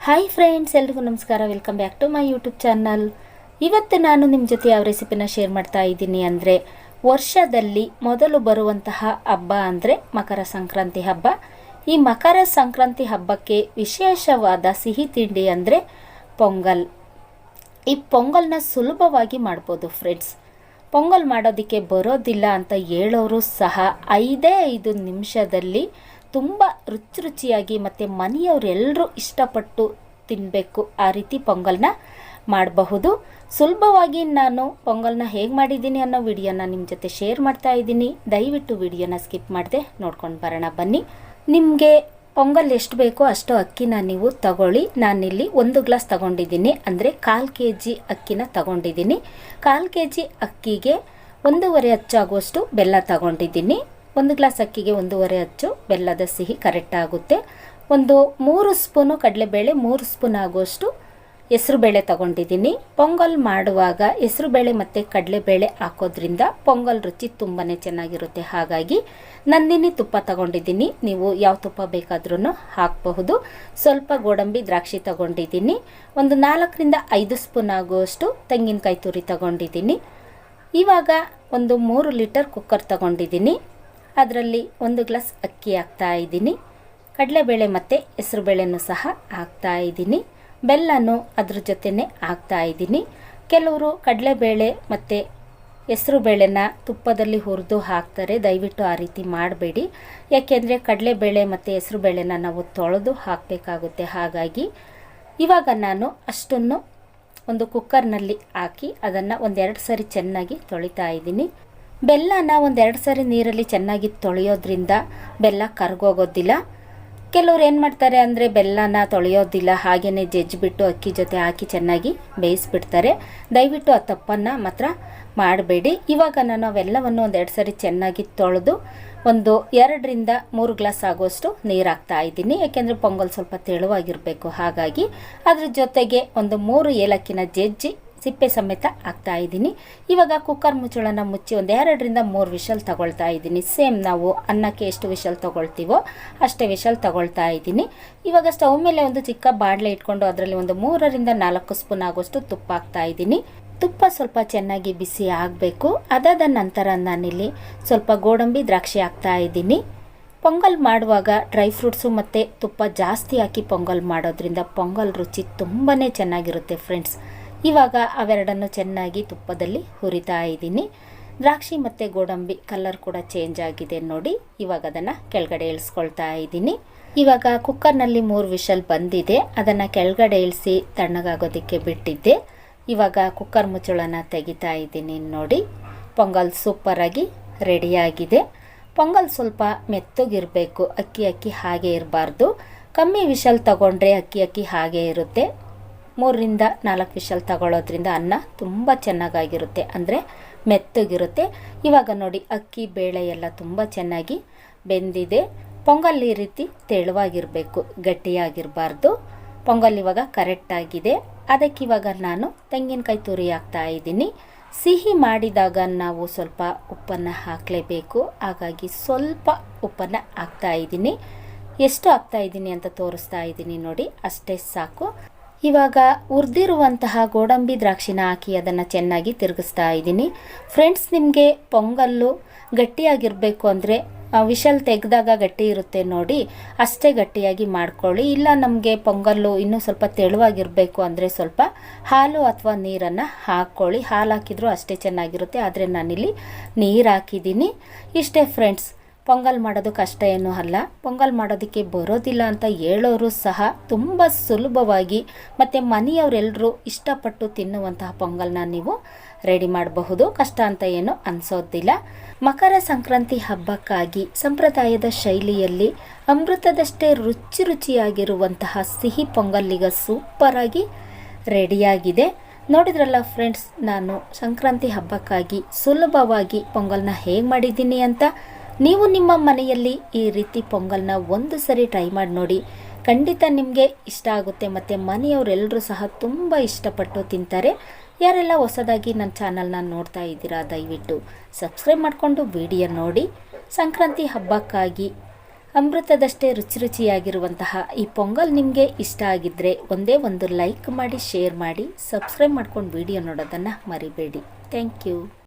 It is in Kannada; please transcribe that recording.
ಹಾಯ್ ಫ್ರೆಂಡ್ಸ್, ಎಲ್ರಿಗೂ ನಮಸ್ಕಾರ. Welcome back to my YouTube channel. ಇವತ್ತು ನಾನು ನಿಮ್ಮ ಜೊತೆ ಯಾವ ರೆಸಿಪಿನ ಶೇರ್ ಮಾಡ್ತಾ ಇದ್ದೀನಿ ಅಂದರೆ, ವರ್ಷದಲ್ಲಿ ಮೊದಲು ಬರುವಂತಹ ಹಬ್ಬ ಅಂದರೆ ಮಕರ ಸಂಕ್ರಾಂತಿ ಹಬ್ಬ. ಈ ಮಕರ ಸಂಕ್ರಾಂತಿ ಹಬ್ಬಕ್ಕೆ ವಿಶೇಷವಾದ ಸಿಹಿ ತಿಂಡಿ ಅಂದರೆ ಪೊಂಗಲ್. ಈ ಪೊಂಗಲ್ನ ಸುಲಭವಾಗಿ ಮಾಡ್ಬೋದು ಫ್ರೆಂಡ್ಸ್. ಪೊಂಗಲ್ ಮಾಡೋದಕ್ಕೆ ಬರೋದಿಲ್ಲ ಅಂತ ಹೇಳೋರು ಸಹ 5 ನಿಮಿಷದಲ್ಲಿ ತುಂಬ ರುಚಿಯಾಗಿ ಮತ್ತು ಮನೆಯವರೆಲ್ಲರೂ ಇಷ್ಟಪಟ್ಟು ತಿನ್ನಬೇಕು ಆ ರೀತಿ ಪೊಂಗಲ್ನ ಮಾಡಬಹುದು. ಸುಲಭವಾಗಿ ನಾನು ಪೊಂಗಲ್ನ ಹೇಗೆ ಮಾಡಿದ್ದೀನಿ ಅನ್ನೋ ವಿಡಿಯೋನ ನಿಮ್ಮ ಜೊತೆ ಶೇರ್ ಮಾಡ್ತಾ ಇದ್ದೀನಿ. ದಯವಿಟ್ಟು ವಿಡಿಯೋನ ಸ್ಕಿಪ್ ಮಾಡದೆ ನೋಡ್ಕೊಂಡು ಬರೋಣ ಬನ್ನಿ. ನಿಮಗೆ ಪೊಂಗಲ್ ಎಷ್ಟು ಬೇಕೋ ಅಷ್ಟು ಅಕ್ಕಿನ ನೀವು ತಗೊಳ್ಳಿ. ನಾನಿಲ್ಲಿ 1 ಗ್ಲಾಸ್ ತಗೊಂಡಿದ್ದೀನಿ, ಅಂದರೆ 1/4 kg ಅಕ್ಕಿನ ತಗೊಂಡಿದ್ದೀನಿ. 1/4 kg ಅಕ್ಕಿಗೆ 1.5 ಅಚ್ಚಾಗುವಷ್ಟು ಬೆಲ್ಲ ತಗೊಂಡಿದ್ದೀನಿ. 1 ಗ್ಲಾಸ್ ಅಕ್ಕಿಗೆ 1.5 ಅಚ್ಚು ಬೆಲ್ಲದ ಸಿಹಿ ಕರೆಕ್ಟ್ ಆಗುತ್ತೆ. ಒಂದು 3 ಸ್ಪೂನು ಕಡಲೆಬೇಳೆ, 3 ಸ್ಪೂನ್ ಆಗುವಷ್ಟು ಹೆಸರುಬೇಳೆ ತಗೊಂಡಿದ್ದೀನಿ. ಪೊಂಗಲ್ ಮಾಡುವಾಗ ಹೆಸರುಬೇಳೆ ಮತ್ತು ಕಡಲೆಬೇಳೆ ಹಾಕೋದ್ರಿಂದ ಪೊಂಗಲ್ ರುಚಿ ತುಂಬಾ ಚೆನ್ನಾಗಿರುತ್ತೆ. ಹಾಗಾಗಿ ನಂದಿನಿ ತುಪ್ಪ ತಗೊಂಡಿದ್ದೀನಿ. ನೀವು ಯಾವ ತುಪ್ಪ ಬೇಕಾದ್ರೂ ಹಾಕಬಹುದು. ಸ್ವಲ್ಪ ಗೋಡಂಬಿ ದ್ರಾಕ್ಷಿ ತಗೊಂಡಿದ್ದೀನಿ. ಒಂದು 4ರಿಂದ 5 ಸ್ಪೂನ್ ಆಗುವಷ್ಟು ತೆಂಗಿನಕಾಯಿ ತುರಿ ತಗೊಂಡಿದ್ದೀನಿ. ಇವಾಗ ಒಂದು 3 ಲೀಟರ್ ಕುಕ್ಕರ್ ತಗೊಂಡಿದ್ದೀನಿ. ಅದರಲ್ಲಿ 1 ಗ್ಲಾಸ್ ಅಕ್ಕಿ ಹಾಕ್ತಾ ಇದ್ದೀನಿ. ಕಡಲೆಬೇಳೆ ಮತ್ತು ಹೆಸರುಬೇಳೆನೂ ಸಹ ಹಾಕ್ತಾ ಇದ್ದೀನಿ. ಬೆಲ್ಲನೂ ಅದ್ರ ಜೊತೆನೇ ಹಾಕ್ತಾ ಇದ್ದೀನಿ. ಕೆಲವರು ಕಡಲೆಬೇಳೆ ಮತ್ತು ಹೆಸರುಬೇಳೆನ ತುಪ್ಪದಲ್ಲಿ ಹುರಿದು ಹಾಕ್ತಾರೆ. ದಯವಿಟ್ಟು ಆ ರೀತಿ ಮಾಡಬೇಡಿ, ಯಾಕೆಂದರೆ ಕಡಲೆಬೇಳೆ ಮತ್ತು ಹೆಸರುಬೇಳೆನ ನಾವು ತೊಳೆದು ಹಾಕಬೇಕಾಗುತ್ತೆ. ಹಾಗಾಗಿ ಇವಾಗ ನಾನು ಅಷ್ಟನ್ನು ಒಂದು ಕುಕ್ಕರ್ನಲ್ಲಿ ಹಾಕಿ ಅದನ್ನು 1-2 ಸರಿ ಚೆನ್ನಾಗಿ ತೊಳಿತಾ ಇದ್ದೀನಿ. ಬೆಲ್ಲನ 1-2 ಸರಿ ನೀರಲ್ಲಿ ಚೆನ್ನಾಗಿ ತೊಳೆಯೋದ್ರಿಂದ ಬೆಲ್ಲ ಕರಗೋಗೋದಿಲ್ಲ. ಕೆಲವ್ರು ಏನು ಮಾಡ್ತಾರೆ ಅಂದರೆ ಬೆಲ್ಲನ ತೊಳೆಯೋದಿಲ್ಲ, ಹಾಗೆಯೇ ಜಜ್ಜಿಬಿಟ್ಟು ಅಕ್ಕಿ ಜೊತೆ ಹಾಕಿ ಚೆನ್ನಾಗಿ ಬೇಯಿಸ್ಬಿಡ್ತಾರೆ. ದಯವಿಟ್ಟು ಆ ತಪ್ಪನ್ನು ಮಾತ್ರ ಮಾಡಬೇಡಿ. ಇವಾಗ ನಾನು ಅವೆಲ್ಲವನ್ನು 1-2 ಸರಿ ಚೆನ್ನಾಗಿ ತೊಳೆದು ಒಂದು 2ರಿಂದ 3 ಗ್ಲಾಸ್ ಆಗುವಷ್ಟು ನೀರು ಹಾಕ್ತಾ ಇದ್ದೀನಿ. ಯಾಕೆಂದರೆ ಪೊಂಗಲ್ ಸ್ವಲ್ಪ ತೆಳುವಾಗಿರಬೇಕು. ಹಾಗಾಗಿ ಅದ್ರ ಜೊತೆಗೆ ಒಂದು 3 ಏಲಕ್ಕಿನ ಜಜ್ಜಿ ಸಿಪ್ಪೆ ಸಮೇತ ಹಾಕ್ತಾ ಇದ್ದೀನಿ. ಇವಾಗ ಕುಕ್ಕರ್ ಮುಚ್ಚಳನ ಮುಚ್ಚಿ 2ರಿಂದ 3 ವಿಷಲ್ ತಗೊಳ್ತಾ ಇದ್ದೀನಿ. ಸೇಮ್ ನಾವು ಅನ್ನಕ್ಕೆ ಎಷ್ಟು ವಿಷಲ್ ತಗೊಳ್ತೀವೋ ಅಷ್ಟೇ ವಿಷಲ್ ತಗೊಳ್ತಾ ಇದ್ದೀನಿ. ಇವಾಗ ಸ್ಟವ್ ಮೇಲೆ ಒಂದು ಚಿಕ್ಕ ಬಾಣಲೆ ಇಟ್ಕೊಂಡು ಅದರಲ್ಲಿ ಒಂದು 3ರಿಂದ 4 ಸ್ಪೂನ್ ಆಗುವಷ್ಟು ತುಪ್ಪ ಹಾಕ್ತಾ ಇದ್ದೀನಿ. ತುಪ್ಪ ಸ್ವಲ್ಪ ಚೆನ್ನಾಗಿ ಬಿಸಿ ಆಗಬೇಕು. ಅದಾದ ನಂತರ ನಾನಿಲ್ಲಿ ಸ್ವಲ್ಪ ಗೋಡಂಬಿ ದ್ರಾಕ್ಷಿ ಹಾಕ್ತಾ ಇದ್ದೀನಿ. ಪೊಂಗಲ್ ಮಾಡುವಾಗ ಡ್ರೈ ಫ್ರೂಟ್ಸು ಮತ್ತು ತುಪ್ಪ ಜಾಸ್ತಿ ಹಾಕಿ ಪೊಂಗಲ್ ಮಾಡೋದ್ರಿಂದ ಪೊಂಗಲ್ ರುಚಿ ತುಂಬಾ ಚೆನ್ನಾಗಿರುತ್ತೆ ಫ್ರೆಂಡ್ಸ್. ಇವಾಗ ಅವೆರಡನ್ನು ಚೆನ್ನಾಗಿ ತುಪ್ಪದಲ್ಲಿ ಹುರಿತಾ ಇದ್ದೀನಿ. ದ್ರಾಕ್ಷಿ ಮತ್ತು ಗೋಡಂಬಿ ಕಲರ್ ಕೂಡ ಚೇಂಜ್ ಆಗಿದೆ ನೋಡಿ. ಇವಾಗ ಅದನ್ನು ಕೆಳಗಡೆ ಇಳಿಸ್ಕೊಳ್ತಾ ಇದ್ದೀನಿ. ಇವಾಗ ಕುಕ್ಕರ್ನಲ್ಲಿ 3 ವಿಷಲ್ ಬಂದಿದೆ. ಅದನ್ನು ಕೆಳಗಡೆ ಇಳಿಸಿ ತಣ್ಣಗಾಗೋದಕ್ಕೆ ಬಿಟ್ಟಿದ್ದೆ. ಇವಾಗ ಕುಕ್ಕರ್ ಮುಚ್ಚಳನ ತೆಗಿತಾ ಇದ್ದೀನಿ ನೋಡಿ. ಪೊಂಗಲ್ ಸೂಪರಾಗಿ ರೆಡಿಯಾಗಿದೆ. ಪೊಂಗಲ್ ಸ್ವಲ್ಪ ಮೆತ್ತಗಿರಬೇಕು. ಅಕ್ಕಿ ಹಾಗೆ ಇರಬಾರ್ದು. ಕಮ್ಮಿ ವಿಷಲ್ ತಗೊಂಡ್ರೆ ಅಕ್ಕಿ ಹಾಗೆ ಇರುತ್ತೆ. 3ರಿಂದ 4 ವಿಷಲ್ ತಗೊಳ್ಳೋದ್ರಿಂದ ಅನ್ನ ತುಂಬ ಚೆನ್ನಾಗಿರುತ್ತೆ, ಅಂದರೆ ಮೆತ್ತಗಿರುತ್ತೆ. ಇವಾಗ ನೋಡಿ ಅಕ್ಕಿ ಬೇಳೆ ಎಲ್ಲ ತುಂಬ ಚೆನ್ನಾಗಿ ಬೆಂದಿದೆ. ಪೊಂಗಲ್ ಈ ರೀತಿ ತೆಳುವಾಗಿರಬೇಕು, ಗಟ್ಟಿಯಾಗಿರಬಾರ್ದು. ಪೊಂಗಲ್ ಇವಾಗ ಕರೆಕ್ಟಾಗಿದೆ. ಅದಕ್ಕಿವಾಗ ನಾನು ತೆಂಗಿನಕಾಯಿ ತುರಿ ಹಾಕ್ತಾ ಇದ್ದೀನಿ. ಸಿಹಿ ಮಾಡಿದಾಗ ನಾವು ಸ್ವಲ್ಪ ಉಪ್ಪನ್ನು ಹಾಕಲೇಬೇಕು. ಹಾಗಾಗಿ ಸ್ವಲ್ಪ ಉಪ್ಪನ್ನು ಹಾಕ್ತಾ ಇದ್ದೀನಿ. ಎಷ್ಟು ಹಾಕ್ತಾ ಇದ್ದೀನಿ ಅಂತ ತೋರಿಸ್ತಾ ಇದ್ದೀನಿ ನೋಡಿ, ಅಷ್ಟೇ ಸಾಕು. ಇವಾಗ ಹುರಿದಿರುವಂತಹ ಗೋಡಂಬಿ ದ್ರಾಕ್ಷಿನ ಹಾಕಿ ಅದನ್ನು ಚೆನ್ನಾಗಿ ತಿರುಗಿಸ್ತಾ ಇದ್ದೀನಿ. ಫ್ರೆಂಡ್ಸ್, ನಿಮಗೆ ಪೊಂಗಲ್ಲು ಗಟ್ಟಿಯಾಗಿರಬೇಕು ಅಂದರೆ ವಿಷಲ್ ತೆಗೆದಾಗ ಗಟ್ಟಿ ಇರುತ್ತೆ ನೋಡಿ, ಅಷ್ಟೇ ಗಟ್ಟಿಯಾಗಿ ಮಾಡ್ಕೊಳ್ಳಿ. ಇಲ್ಲ ನಮಗೆ ಪೊಂಗಲ್ಲು ಇನ್ನೂ ಸ್ವಲ್ಪ ತೆಳುವಾಗಿರಬೇಕು ಅಂದರೆ ಸ್ವಲ್ಪ ಹಾಲು ಅಥವಾ ನೀರನ್ನು ಹಾಕ್ಕೊಳ್ಳಿ. ಹಾಲು ಹಾಕಿದರೂ ಅಷ್ಟೇ ಚೆನ್ನಾಗಿರುತ್ತೆ. ಆದರೆ ನಾನಿಲ್ಲಿ ನೀರು ಹಾಕಿದ್ದೀನಿ. ಇಷ್ಟೇ ಫ್ರೆಂಡ್ಸ್. ಪೊಂಗಲ್ ಮಾಡೋದು ಕಷ್ಟ ಏನೂ ಅಲ್ಲ. ಪೊಂಗಲ್ ಮಾಡೋದಕ್ಕೆ ಬರೋದಿಲ್ಲ ಅಂತ ಹೇಳೋರು ಸಹ ತುಂಬ ಸುಲಭವಾಗಿ ಮತ್ತು ಮನೆಯವರೆಲ್ಲರೂ ಇಷ್ಟಪಟ್ಟು ತಿನ್ನುವಂತಹ ಪೊಂಗಲ್ನ ನೀವು ರೆಡಿ ಮಾಡಬಹುದು. ಕಷ್ಟ ಅಂತ ಏನೂ ಅನಿಸೋದಿಲ್ಲ. ಮಕರ ಸಂಕ್ರಾಂತಿ ಹಬ್ಬಕ್ಕಾಗಿ ಸಂಪ್ರದಾಯದ ಶೈಲಿಯಲ್ಲಿ ಅಮೃತದಷ್ಟೇ ರುಚಿಯಾಗಿರುವಂತಹ ಸಿಹಿ ಪೊಂಗಲ್ ಈಗ ಸೂಪರಾಗಿ ರೆಡಿಯಾಗಿದೆ. ನೋಡಿದ್ರಲ್ಲ ಫ್ರೆಂಡ್ಸ್, ನಾನು ಸಂಕ್ರಾಂತಿ ಹಬ್ಬಕ್ಕಾಗಿ ಸುಲಭವಾಗಿ ಪೊಂಗಲ್ನ ಹೇಗೆ ಮಾಡಿದ್ದೀನಿ ಅಂತ. ನೀವು ನಿಮ್ಮ ಮನೆಯಲ್ಲಿ ಈ ರೀತಿ ಪೊಂಗಲ್ನ 1 ಸರಿ ಟ್ರೈ ಮಾಡಿ ನೋಡಿ. ಖಂಡಿತ ನಿಮಗೆ ಇಷ್ಟ ಆಗುತ್ತೆ ಮತ್ತು ಮನೆಯವರೆಲ್ಲರೂ ಸಹ ತುಂಬ ಇಷ್ಟಪಟ್ಟು ತಿಂತಾರೆ. ಯಾರೆಲ್ಲ ಹೊಸದಾಗಿ ನನ್ನ ಚಾನಲ್ನ ನೋಡ್ತಾ ಇದ್ದೀರಾ ದಯವಿಟ್ಟು ಸಬ್ಸ್ಕ್ರೈಬ್ ಮಾಡಿಕೊಂಡು ವಿಡಿಯೋ ನೋಡಿ. ಸಂಕ್ರಾಂತಿ ಹಬ್ಬಕ್ಕಾಗಿ ಅಮೃತದಷ್ಟೇ ರುಚಿಯಾಗಿರುವಂತಹ ಈ ಪೊಂಗಲ್ ನಿಮಗೆ ಇಷ್ಟ ಆಗಿದ್ದರೆ ಒಂದೇ ಒಂದು ಲೈಕ್ ಮಾಡಿ, ಶೇರ್ ಮಾಡಿ, ಸಬ್ಸ್ಕ್ರೈಬ್ ಮಾಡ್ಕೊಂಡು ವಿಡಿಯೋ ನೋಡೋದನ್ನು ಮರಿಬೇಡಿ. Thank you.